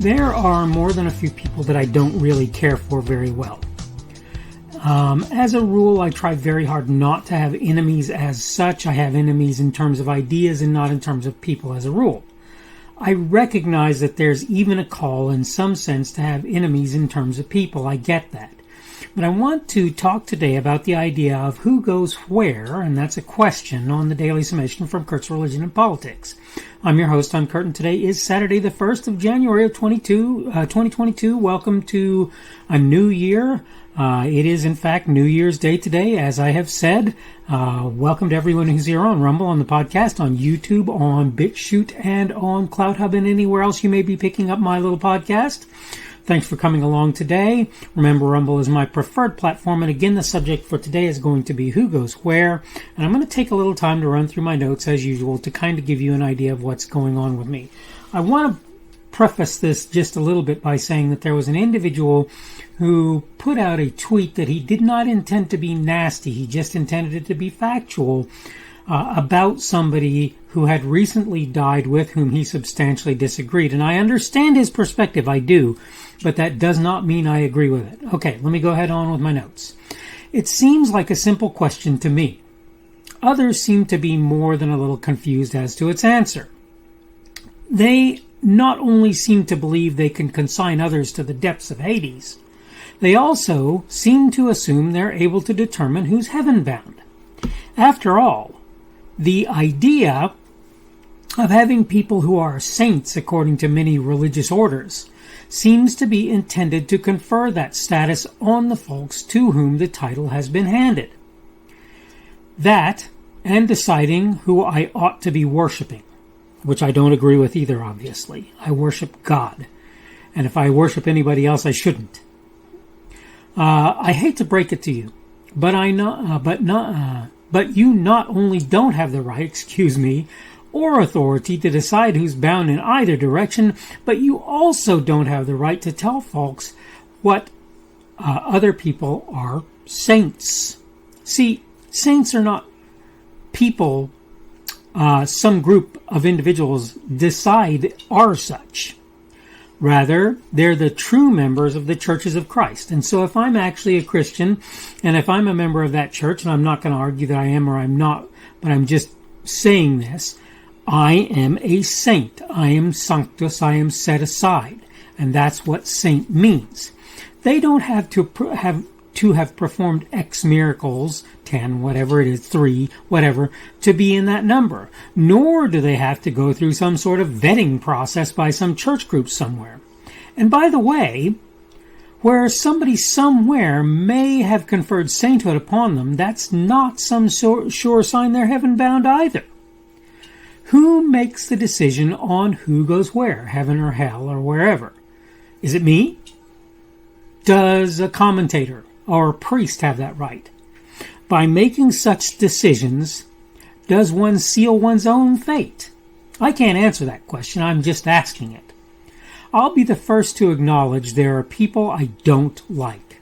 There are more than a few people that I don't really care for very well. As a rule, I try very hard not to have enemies as such. I have enemies in terms of ideas and not in terms of people as a rule. I recognize that there's even a call in some sense to have enemies in terms of people. I get that. But I want to talk today about the idea of who goes where, and that's a question on the Daily Summation from Kurt's Religion and Politics. I'm your host, I'm Kurt, and today is Saturday the 1st of January of 2022. Welcome to a new year. It is, in fact, New Year's Day today, as I have said. Welcome to everyone who's here on Rumble, on the podcast, on YouTube, on BitChute, and on CloudHub, and anywhere else you may be picking up my little podcast. Thanks for coming along today. Remember, Rumble is my preferred platform, and again, the subject for today is going to be who goes where, and I'm going to take a little time to run through my notes, as usual, to kind of give you an idea of what's going on with me. I want to preface this just a little bit by saying that there was an individual who put out a tweet that he did not intend to be nasty. He just intended it to be factual about somebody who had recently died with whom he substantially disagreed. And I understand his perspective, I do, but that does not mean I agree with it. Okay, let me go ahead on with my notes. It seems like a simple question to me. Others seem to be more than a little confused as to its answer. They not only seem to believe they can consign others to the depths of Hades, they also seem to assume they're able to determine who's heaven-bound. After all, the idea of having people who are saints, according to many religious orders, seems to be intended to confer that status on the folks to whom the title has been handed. That, and deciding who I ought to be worshiping, which I don't agree with either, obviously. I worship God. And if I worship anybody else, I shouldn't. I hate to break it to you, but you not only don't have the right, or authority to decide who's bound in either direction, but you also don't have the right to tell folks what other people are saints. See, saints are not people some group of individuals decide are such. Rather, they're the true members of the churches of Christ. And so if I'm actually a Christian, and if I'm a member of that church, and I'm not going to argue that I am or I'm not, but I'm just saying this, I am a saint. I am sanctus. I am set aside. And that's what saint means. They don't have to have performed X miracles, 10, whatever it is, 3, whatever, to be in that number. Nor do they have to go through some sort of vetting process by some church group somewhere. And by the way, where somebody somewhere may have conferred sainthood upon them, that's not some sure sign they're heaven-bound either. Who makes the decision on who goes where, heaven or hell or wherever? Is it me? Does a commentator or a priest have that right? By making such decisions, does one seal one's own fate? I can't answer that question. I'm just asking it. I'll be the first to acknowledge there are people I don't like.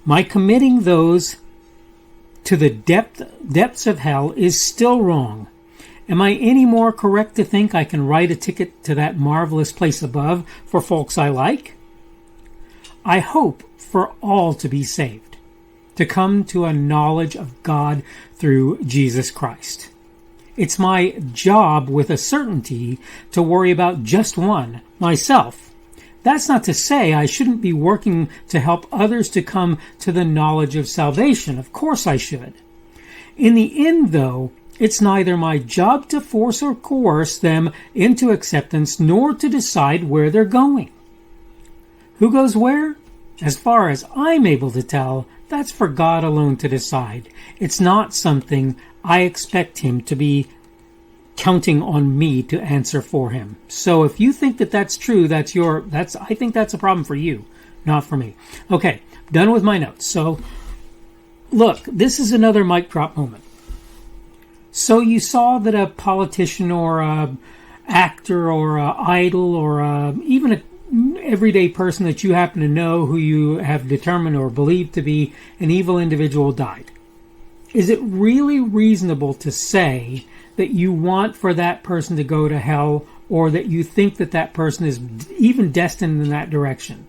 My committing those to the depths of hell is still wrong. Am I any more correct to think I can write a ticket to that marvelous place above for folks I like? I hope for all to be saved, to come to a knowledge of God through Jesus Christ. It's my job with a certainty to worry about just one, myself. That's not to say I shouldn't be working to help others to come to the knowledge of salvation. Of course I should. In the end, though, it's neither my job to force or coerce them into acceptance nor to decide where they're going. Who goes where? As far as I'm able to tell, that's for God alone to decide. It's not something I expect him to be counting on me to answer for him. So if you think that that's true, I think that's a problem for you, not for me. Okay, done with my notes. So look, this is another mic drop moment. So you saw that a politician or a actor or a idol or even a everyday person that you happen to know who you have determined or believed to be an evil individual died. Is it really reasonable to say that you want for that person to go to hell or that you think that that person is even destined in that direction.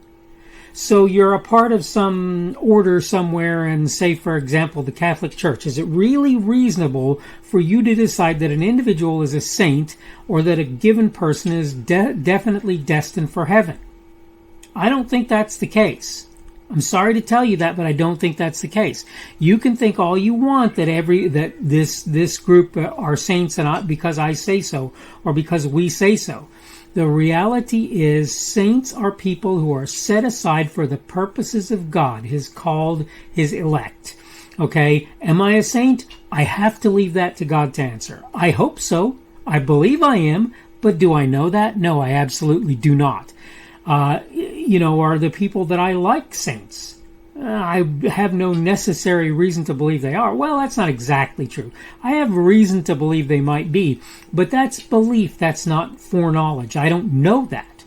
So you're a part of some order somewhere and say, for example, the Catholic Church. Is it really reasonable for you to decide that an individual is a saint or that a given person is definitely destined for heaven? I don't think that's the case. I'm sorry to tell you that, but I don't think that's the case. You can think all you want that this group are saints and not because I say so or because we say so. The reality is saints are people who are set aside for the purposes of God, His called, His elect. Okay, am I a saint? I have to leave that to God to answer. I hope so. I believe I am, but do I know that? No, I absolutely do not. Are the people that I like saints? I have no necessary reason to believe they are. Well, that's not exactly true. I have reason to believe they might be, but that's belief. That's not foreknowledge. I don't know that.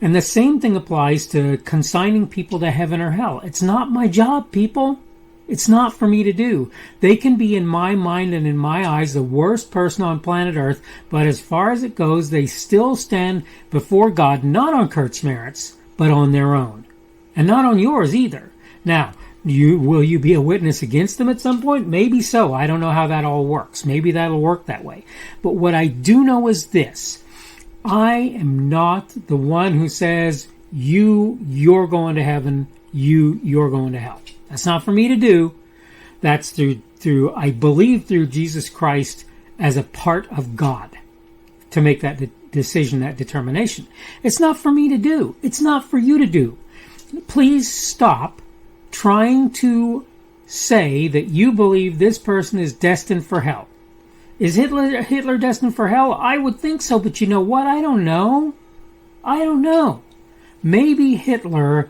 And the same thing applies to consigning people to heaven or hell. It's not my job, people. It's not for me to do. They can be, in my mind and in my eyes, the worst person on planet Earth, but as far as it goes, they still stand before God, not on Kurt's merits, but on their own. And not on yours either. Now, will you be a witness against them at some point? Maybe so. I don't know how that all works. Maybe that'll work that way. But what I do know is this. I am not the one who says, you're going to heaven, you're going to hell. That's not for me to do. That's through I believe through Jesus Christ as a part of God to make that decision, that determination. It's not for me to do. It's not for you to do. Please stop trying to say that you believe this person is destined for hell. Is Hitler destined for hell? I would think so, but you know what? I don't know. Maybe Hitler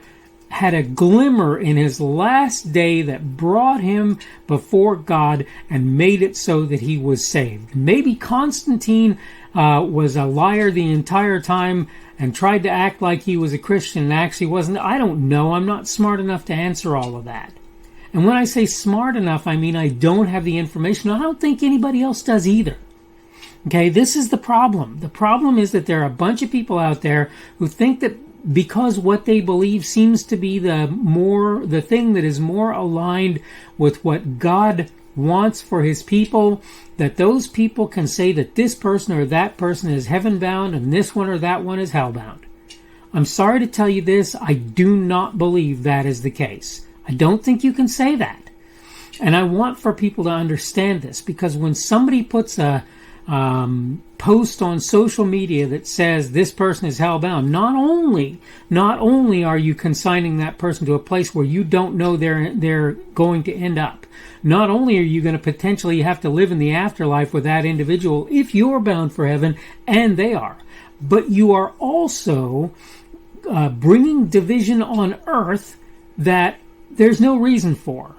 had a glimmer in his last day that brought him before God and made it so that he was saved. Maybe Constantine was a liar the entire time and tried to act like he was a Christian and actually wasn't. I don't know. I'm not smart enough to answer all of that. And when I say smart enough, I mean I don't have the information. I don't think anybody else does either. Okay, this is the problem. The problem is that there are a bunch of people out there who think that because what they believe seems to be the thing that is more aligned with what God wants for His people, that those people can say that this person or that person is heaven bound and this one or that one is hell bound. I'm sorry to tell you this, I do not believe that is the case. I don't think you can say that. And I want for people to understand this, because when somebody puts a post on social media that says this person is hellbound, not only are you consigning that person to a place where you don't know they're going to end up, not only are you going to potentially have to live in the afterlife with that individual if you're bound for heaven and they are, but you are also bringing division on earth that there's no reason for.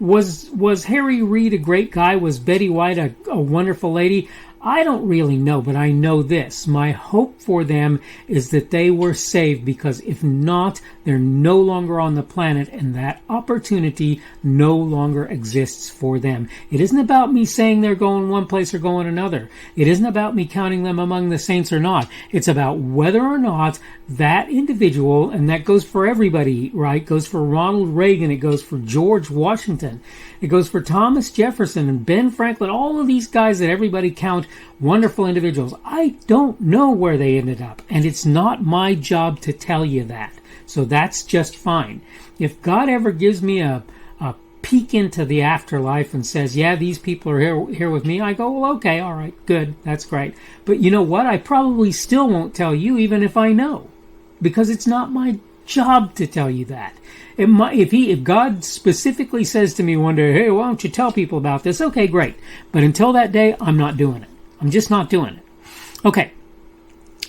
Was Harry Reid a great guy? Was Betty White a wonderful lady? I don't really know, but I know this. My hope for them is that they were saved, because if not, they're no longer on the planet and that opportunity no longer exists for them. It isn't about me saying they're going one place or going another. It isn't about me counting them among the saints or not. It's about whether or not that individual, and that goes for everybody, right? It goes for Ronald Reagan. It goes for George Washington. It goes for Thomas Jefferson and Ben Franklin, all of these guys that everybody count wonderful individuals. I don't know where they ended up, and it's not my job to tell you that. So that's just fine. If God ever gives me a peek into the afterlife and says, yeah, these people are here with me, I go, well, okay, all right, good, that's great. But you know what? I probably still won't tell you, even if I know, because it's not my job to tell you that. If God specifically says to me one day, hey, why don't you tell people about this? Okay, great. But until that day, I'm not doing it. I'm just not doing it. Okay.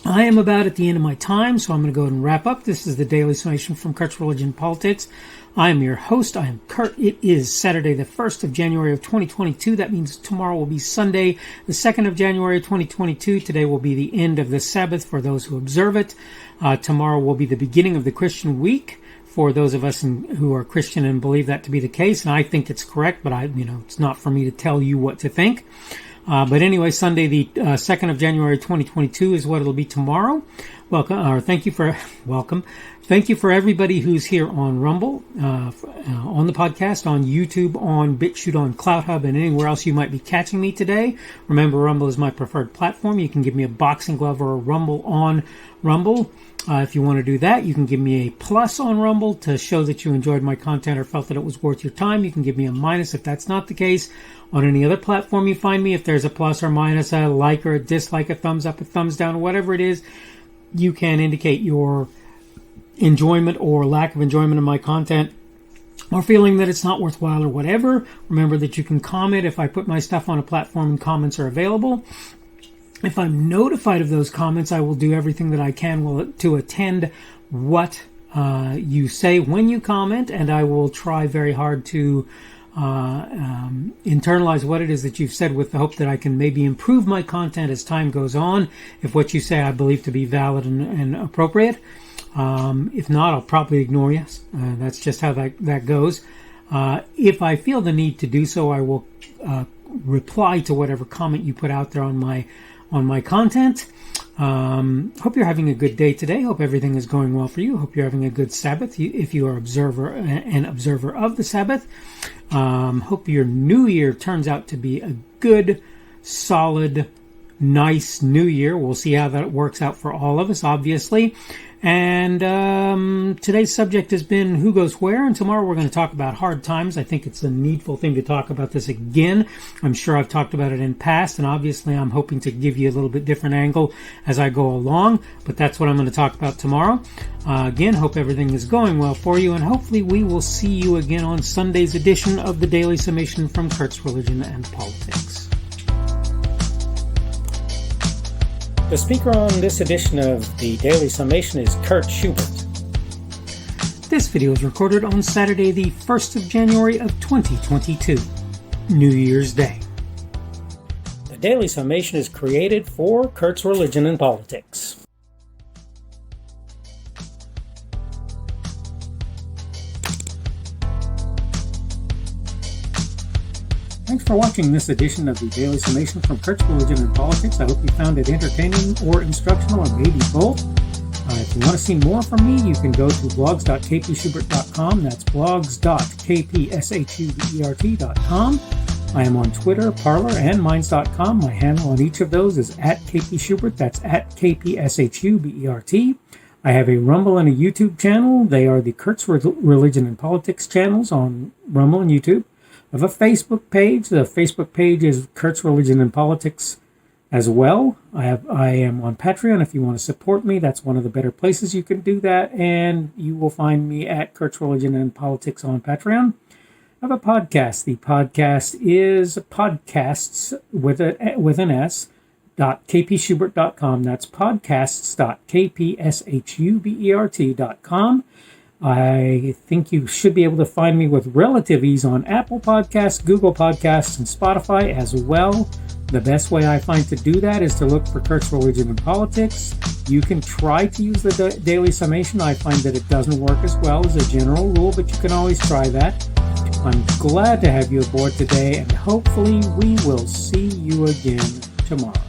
I am about at the end of my time, so I'm going to go ahead and wrap up. This is the Daily Summation from Kurt's Religion and Politics. I am your host. I am Kurt. It is Saturday, the 1st of January of 2022. That means tomorrow will be Sunday, the 2nd of January of 2022. Today will be the end of the Sabbath for those who observe it. Tomorrow will be the beginning of the Christian week for those of us who are Christian and believe that to be the case. And I think it's correct, but it's not for me to tell you what to think. But anyway, Sunday, the 2nd of January, 2022 is what it'll be tomorrow. Thank you for everybody who's here on Rumble, on the podcast, on YouTube, on BitChute, on CloutHub, and anywhere else you might be catching me today. Remember, Rumble is my preferred platform. You can give me a boxing glove or a Rumble on Rumble. If you want to do that, you can give me a plus on Rumble to show that you enjoyed my content or felt that it was worth your time. You can give me a minus if that's not the case. On any other platform you find me, if there's a plus or minus, a like or a dislike, a thumbs up, a thumbs down, whatever it is, you can indicate your enjoyment or lack of enjoyment of my content, or feeling that it's not worthwhile or whatever. Remember that you can comment if I put my stuff on a platform and comments are available. If I'm notified of those comments, I will do everything that I can to attend what you say when you comment, and I will try very hard to internalize what it is that you've said, with the hope that I can maybe improve my content as time goes on, if what you say I believe to be valid and appropriate. If not, I'll probably ignore you. That's just how that goes. If I feel the need to do so, I will reply to whatever comment you put out there on my content. Hope you're having a good day today. Hope everything is going well for you. Hope you're having a good Sabbath if you are an observer of the Sabbath. Hope your new year turns out to be a good, solid, nice new year. We'll see how that works out for all of us, obviously. And today's subject has been who goes where, and tomorrow we're going to talk about hard times. I think it's a needful thing to talk about this again. I'm sure I've talked about it in past, and obviously I'm hoping to give you a little bit different angle as I go along, but that's what I'm going to talk about tomorrow. Again, hope everything is going well for you, and hopefully we will see you again on Sunday's edition of the Daily Summation from Kurt's Religion and Politics. The speaker on this edition of the Daily Summation is Kurt Schubert. This video is recorded on Saturday, the 1st of January of 2022, New Year's Day. The Daily Summation is created for Kurt's Religion and Politics. Thanks for watching this edition of the Daily Summation from Kurt's Religion and Politics. I hope you found it entertaining or instructional, or maybe both. If you want to see more from me, you can go to blogs.kpschubert.com. That's blogs.kpschubert.com. I am on Twitter, Parler, and Minds.com. My handle on each of those is @kpschubert. That's @kpschubert. I have a Rumble and a YouTube channel. They are the Kurt's Religion and Politics channels on Rumble and YouTube. I have a Facebook page. The Facebook page is Kurt's Religion and Politics as well. I am on Patreon. If you want to support me, that's one of the better places you can do that. And you will find me at Kurt's Religion and Politics on Patreon. I have a podcast. The podcast is podcasts with an S, .kpschubert.com. That's podcasts.kpschubert.com. I think you should be able to find me with relative ease on Apple Podcasts, Google Podcasts, and Spotify as well. The best way I find to do that is to look for Kurt's Religion and Politics. You can try to use the Daily Summation. I find that it doesn't work as well as a general rule, but you can always try that. I'm glad to have you aboard today, and hopefully we will see you again tomorrow.